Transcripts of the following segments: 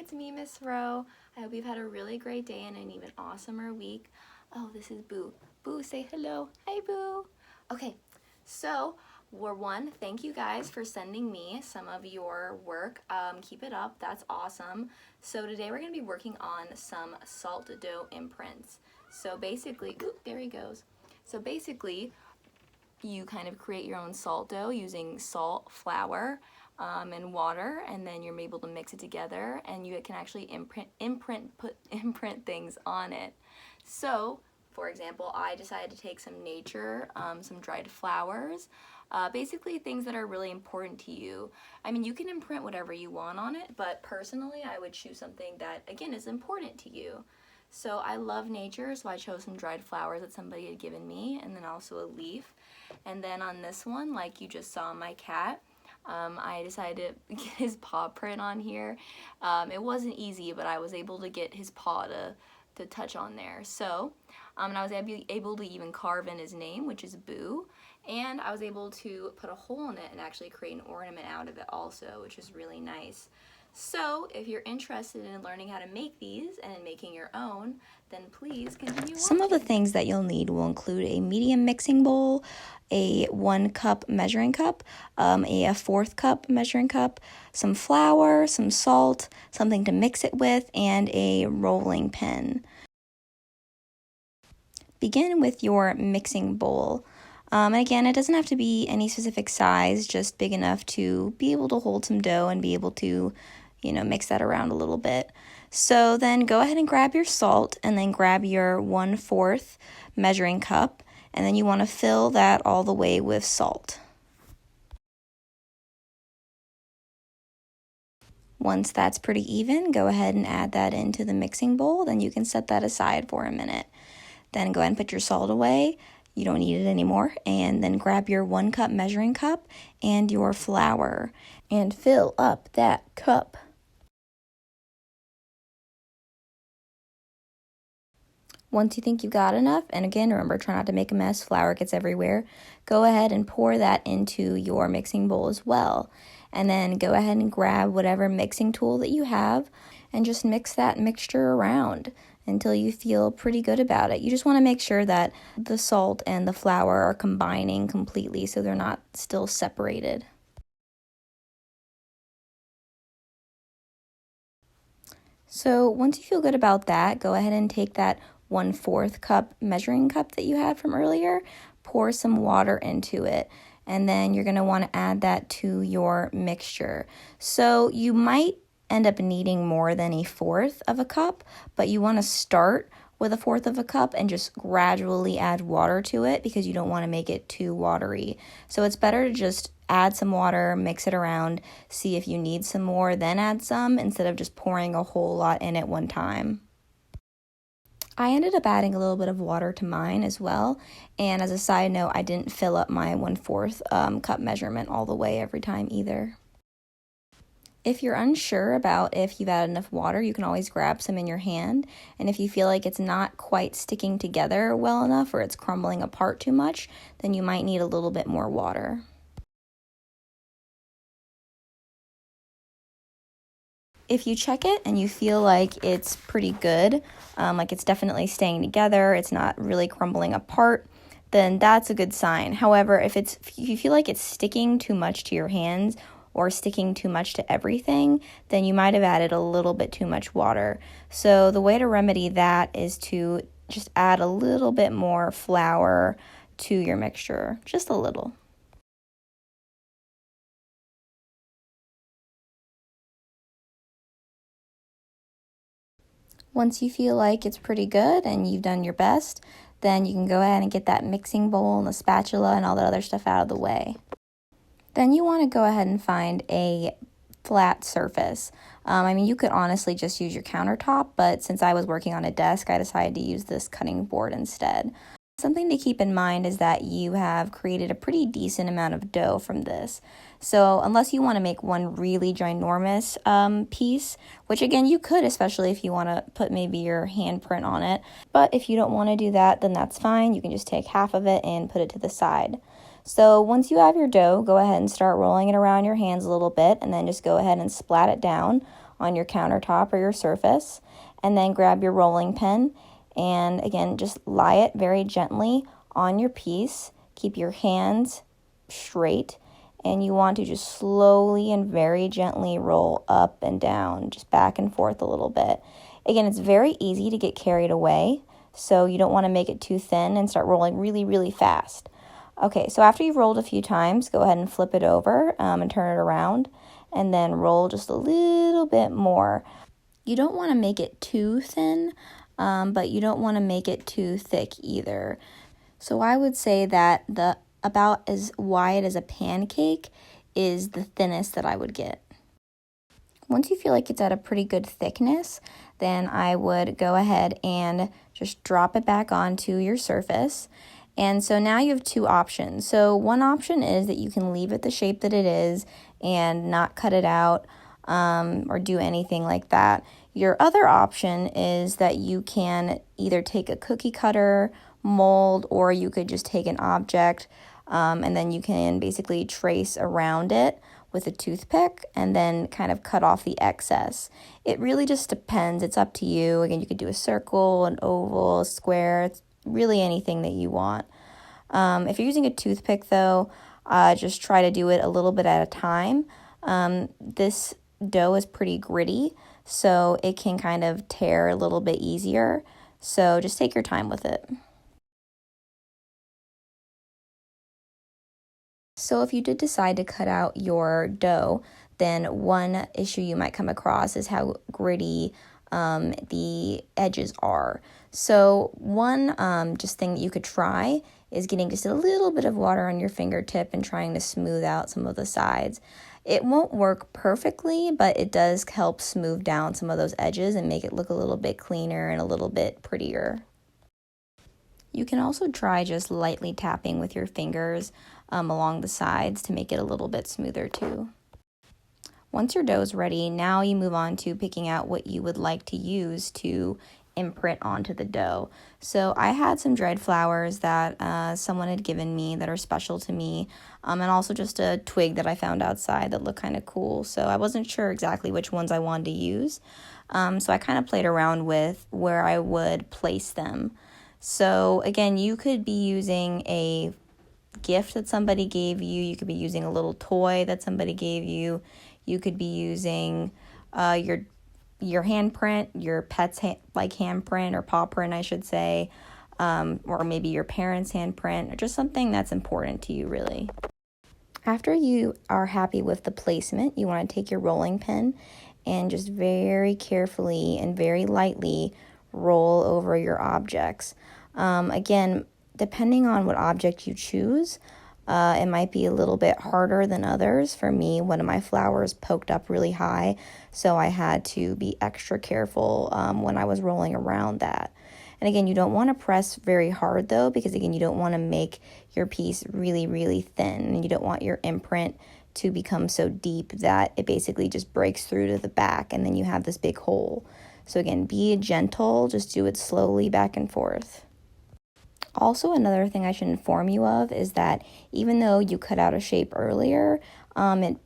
it's me, Miss Rowe. I hope you've had a really great day and an even awesomer week. Oh, this is Boo. Boo, say hello. Hi, Boo. Okay, so thank you guys for sending me some of your work. Keep it up, that's awesome. So today we're gonna be working on some salt dough imprints. So basically, there he goes. So basically, you kind of create your own salt dough using salt, flour, and water, and then you're able to mix it together, and you can actually imprint things on it. So, for example, I decided to take some nature, some dried flowers, basically things that are really important to you. I mean, you can imprint whatever you want on it, but personally, I would choose something that, again, is important to you. So I love nature, so I chose some dried flowers that somebody had given me, and then also a leaf. And then on this one, like you just saw my cat, I decided to get his paw print on here. It wasn't easy, but I was able to get his paw to touch on there. So, and I was able to even carve in his name, which is Boo, and I was able to put a hole in it and actually create an ornament out of it also, which is really nice. So if you're interested in learning how to make these and in making your own, then please continue watching. Some of the things that you'll need will include a medium mixing bowl, a 1 cup measuring cup, a 1/4 cup measuring cup, some flour, some salt, something to mix it with, and a rolling pin. Begin with your mixing bowl. And again, it doesn't have to be any specific size, just big enough to be able to hold some dough and be able to mix that around a little bit. So then go ahead and grab your salt and then grab your 1/4 measuring cup, and then you want to fill that all the way with salt. Once that's pretty even, go ahead and add that into the mixing bowl. Then you can set that aside for a minute. Then go ahead and put your salt away. You don't need it anymore. And then grab your 1 cup measuring cup and your flour and fill up that cup. Once you think you got enough, and again, remember, try not to make a mess, flour gets everywhere, go ahead and pour that into your mixing bowl as well. And then go ahead and grab whatever mixing tool that you have and just mix that mixture around until you feel pretty good about it. You just want to make sure that the salt and the flour are combining completely so they're not still separated. So once you feel good about that, go ahead and take that 1/4 cup measuring cup that you had from earlier, pour some water into it, and then you're going to want to add that to your mixture. So you might end up needing more than 1/4 of a cup, but you want to start with 1/4 of a cup and just gradually add water to it because you don't want to make it too watery. So it's better to just add some water, mix it around, see if you need some more, then add some instead of just pouring a whole lot in at one time. I ended up adding a little bit of water to mine as well, and as a side note, I didn't fill up my 1/4 cup measurement all the way every time either. If you're unsure about if you've added enough water, you can always grab some in your hand, and if you feel like it's not quite sticking together well enough or it's crumbling apart too much, then you might need a little bit more water. If you check it and you feel like it's pretty good, like it's definitely staying together, it's not really crumbling apart, then that's a good sign. However, if you feel like it's sticking too much to your hands or sticking too much to everything, then you might have added a little bit too much water. So the way to remedy that is to just add a little bit more flour to your mixture, just a little. Once you feel like it's pretty good and you've done your best, then you can go ahead and get that mixing bowl and the spatula and all that other stuff out of the way. Then you want to go ahead and find a flat surface. I mean, you could honestly just use your countertop, but since I was working on a desk, I decided to use this cutting board instead. Something to keep in mind is that you have created a pretty decent amount of dough from this. So unless you want to make one really ginormous piece, which again you could, especially if you want to put maybe your handprint on it. But if you don't want to do that, then that's fine. You can just take half of it and put it to the side. So once you have your dough, go ahead and start rolling it around your hands a little bit, and then just go ahead and splat it down on your countertop or your surface, and then grab your rolling pin and again just lie it very gently on your piece. Keep your hands straight, and you want to just slowly and very gently roll up and down, just back and forth a little bit. Again, it's very easy to get carried away, so you don't want to make it too thin and start rolling really, really fast. Okay, so after you've rolled a few times, go ahead and flip it over and turn it around, and then roll just a little bit more. You don't want to make it too thin, but you don't want to make it too thick either. So I would say that the about as wide as a pancake is the thinnest that I would get. Once you feel like it's at a pretty good thickness, then I would go ahead and just drop it back onto your surface. And so now you have two options. So one option is that you can leave it the shape that it is and not cut it out or do anything like that. Your other option is that you can either take a cookie cutter, mold, or you could just take an object and then you can basically trace around it with a toothpick and then kind of cut off the excess. It really just depends. It's up to you. Again, you could do a circle, an oval, a square. It's really anything that you want. If you're using a toothpick though, just try to do it a little bit at a time. This dough is pretty gritty, so it can kind of tear a little bit easier. So just take your time with it. So if you did decide to cut out your dough, then one issue you might come across is how gritty the edges are. So one just thing that you could try is getting just a little bit of water on your fingertip and trying to smooth out some of the sides. It won't work perfectly, but it does help smooth down some of those edges and make it look a little bit cleaner and a little bit prettier. You can also try just lightly tapping with your fingers along the sides to make it a little bit smoother too. Once your dough is ready, now you move on to picking out what you would like to use to imprint onto the dough. So I had some dried flowers that someone had given me that are special to me, and also just a twig that I found outside that looked kind of cool. So I wasn't sure exactly which ones I wanted to use. So I kind of played around with where I would place them. So again, you could be using a gift that somebody gave you. You could be using a little toy that somebody gave you. You could be using your handprint, your pet's handprint or paw print, I should say, or maybe your parents' handprint, or just something that's important to you, really. After you are happy with the placement, you want to take your rolling pin and just very carefully and very lightly roll over your objects. Again, depending on what object you choose, it might be a little bit harder than others. For me, one of my flowers poked up really high, so I had to be extra careful when I was rolling around that. And again, you don't want to press very hard though, because again, you don't want to make your piece really, really thin, and you don't want your imprint to become so deep that it basically just breaks through to the back and then you have this big hole. So again, be gentle, just do it slowly back and forth. Also, another thing I should inform you of is that even though you cut out a shape earlier, it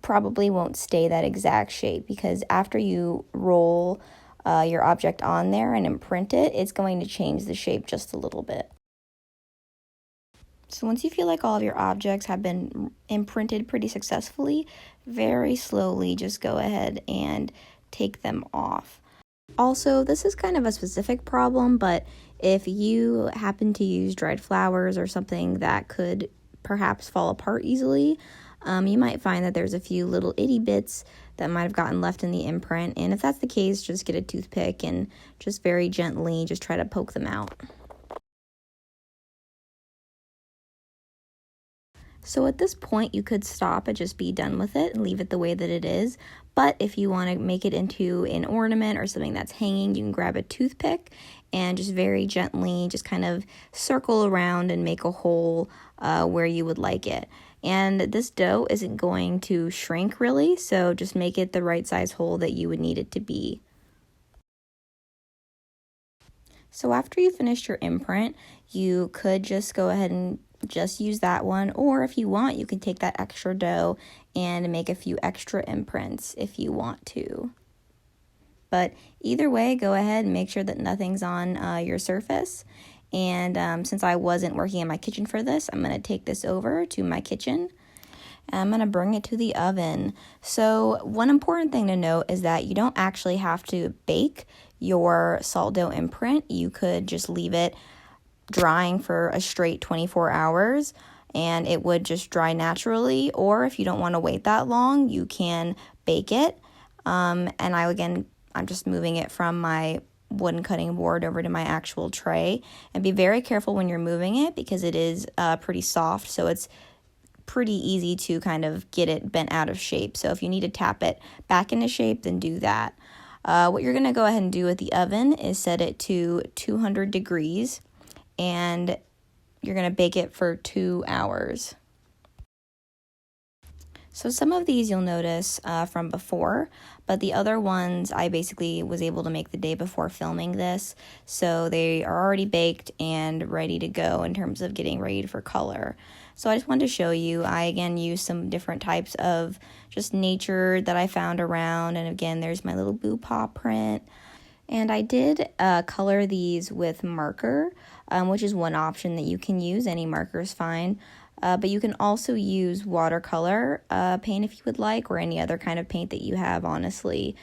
probably won't stay that exact shape, because after you roll your object on there and imprint it, it's going to change the shape just a little bit. So once you feel like all of your objects have been imprinted pretty successfully, very slowly just go ahead and take them off. Also, this is kind of a specific problem, but if you happen to use dried flowers or something that could perhaps fall apart easily, you might find that there's a few little itty bits that might have gotten left in the imprint. And if that's the case, just get a toothpick and just very gently just try to poke them out. So at this point, you could stop and just be done with it and leave it the way that it is. But if you want to make it into an ornament or something that's hanging, you can grab a toothpick and just very gently just kind of circle around and make a hole where you would like it. And this dough isn't going to shrink really, so just make it the right size hole that you would need it to be. So after you finished your imprint, you could just go ahead and just use that one, or if you want, you can take that extra dough and make a few extra imprints if you want to. but either way, go ahead and make sure that nothing's on your surface. And since I wasn't working in my kitchen for this, I'm going to take this over to my kitchen. And I'm going to bring it to the oven. So one important thing to note is that you don't actually have to bake your salt dough imprint. You could just leave it drying for a straight 24 hours and it would just dry naturally. Or if you don't want to wait that long, you can bake it. And I'm just moving it from my wooden cutting board over to my actual tray. And be very careful when you're moving it because it is pretty soft, so it's pretty easy to kind of get it bent out of shape. So if you need to tap it back into shape, then do that. What you're going to go ahead and do with the oven is set it to 200 degrees and you're going to bake it for 2 hours. So some of these you'll notice from before, but the other ones I basically was able to make the day before filming this. So they are already baked and ready to go in terms of getting ready for color. So I just wanted to show you, I again used some different types of just nature that I found around. And again, there's my little boo paw print. And I did color these with marker, which is one option that you can use. Any marker is fine. But you can also use watercolor paint if you would like, or any other kind of paint that you have, honestly.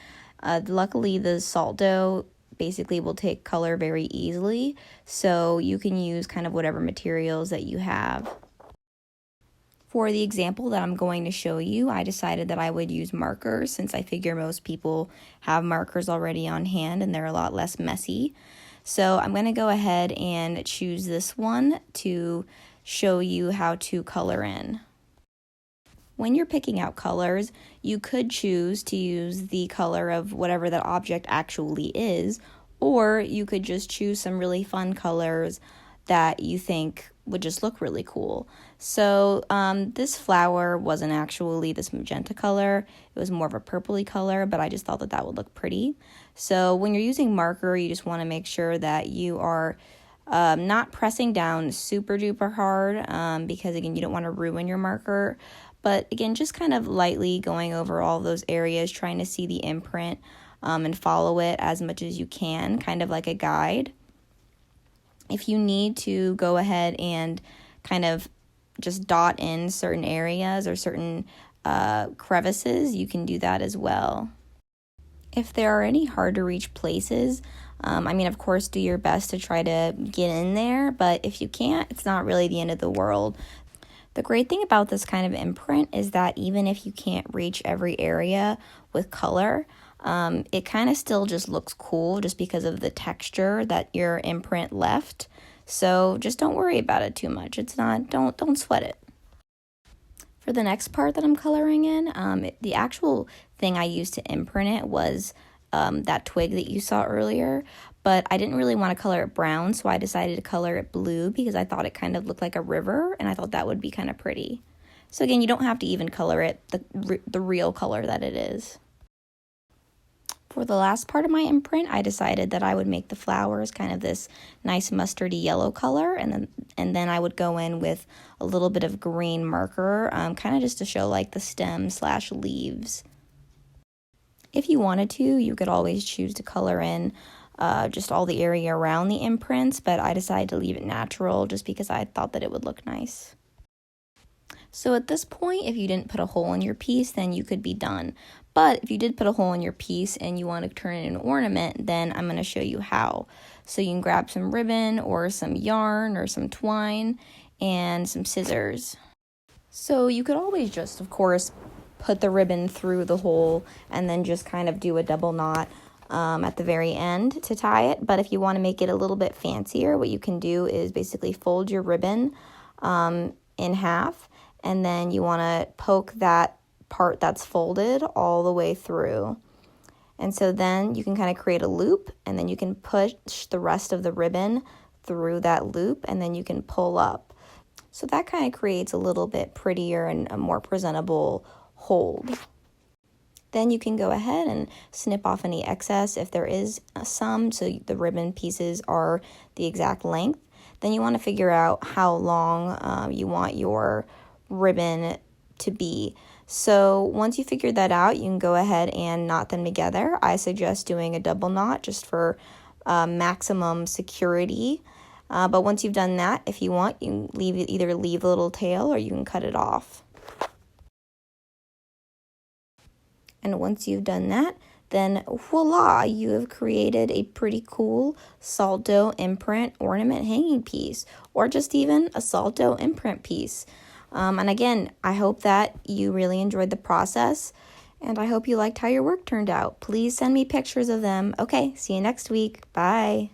Luckily, the salt dough basically will take color very easily, so you can use kind of whatever materials that you have. For the example that I'm going to show you, I decided that I would use markers since I figure most people have markers already on hand and they're a lot less messy. So I'm going to go ahead and choose this one to show you how to color in. When you're picking out colors, you could choose to use the color of whatever that object actually is, or you could just choose some really fun colors that you think would just look really cool. So this flower wasn't actually this magenta color, it was more of a purpley color, but I just thought that that would look pretty. So when you're using marker, you just want to make sure that you are not pressing down super duper hard because again, you don't want to ruin your marker. But again, just kind of lightly going over all those areas, trying to see the imprint and follow it as much as you can, kind of like a guide. If you need to go ahead and kind of just dot in certain areas or certain crevices, you can do that as well. If there are any hard to reach places, of course, do your best to try to get in there, but if you can't, it's not really the end of the world. The great thing about this kind of imprint is that even if you can't reach every area with color, it kind of still just looks cool just because of the texture that your imprint left. So just don't worry about it too much. It's not, don't sweat it. For the next part that I'm coloring in, the actual thing I used to imprint it was that twig that you saw earlier, but I didn't really want to color it brown, so I decided to color it blue because I thought it kind of looked like a river, and I thought that would be kind of pretty. So again, you don't have to even color it the real color that it is. For the last part of my imprint, I decided that I would make the flowers kind of this nice mustardy yellow color, and then I would go in with a little bit of green marker, kind of just to show like the stem/leaves. If you wanted to, you could always choose to color in just all the area around the imprints, but I decided to leave it natural just because I thought that it would look nice. So at this point, if you didn't put a hole in your piece, then you could be done. But if you did put a hole in your piece and you want to turn it into an ornament, then I'm going to show you how. So you can grab some ribbon or some yarn or some twine and some scissors. So you could always just, of course, put the ribbon through the hole and then just kind of do a double knot at the very end to tie it. But if you want to make it a little bit fancier, what you can do is basically fold your ribbon in half, and then you want to poke that part that's folded all the way through. And so then you can kind of create a loop, and then you can push the rest of the ribbon through that loop, and then you can pull up. So that kind of creates a little bit prettier and a more presentable hold. Then you can go ahead and snip off any excess if there is some, so the ribbon pieces are the exact length. Then you want to figure out how long you want your ribbon to be. So once you figure that out, you can go ahead and knot them together. I suggest doing a double knot just for maximum security. But once you've done that, if you want, you can either leave a little tail or you can cut it off. And once you've done that, then voila, you have created a pretty cool salto imprint ornament hanging piece, or just even a salto imprint piece. And again, I hope that you really enjoyed the process, and I hope you liked how your work turned out. Please send me pictures of them. Okay, see you next week. Bye.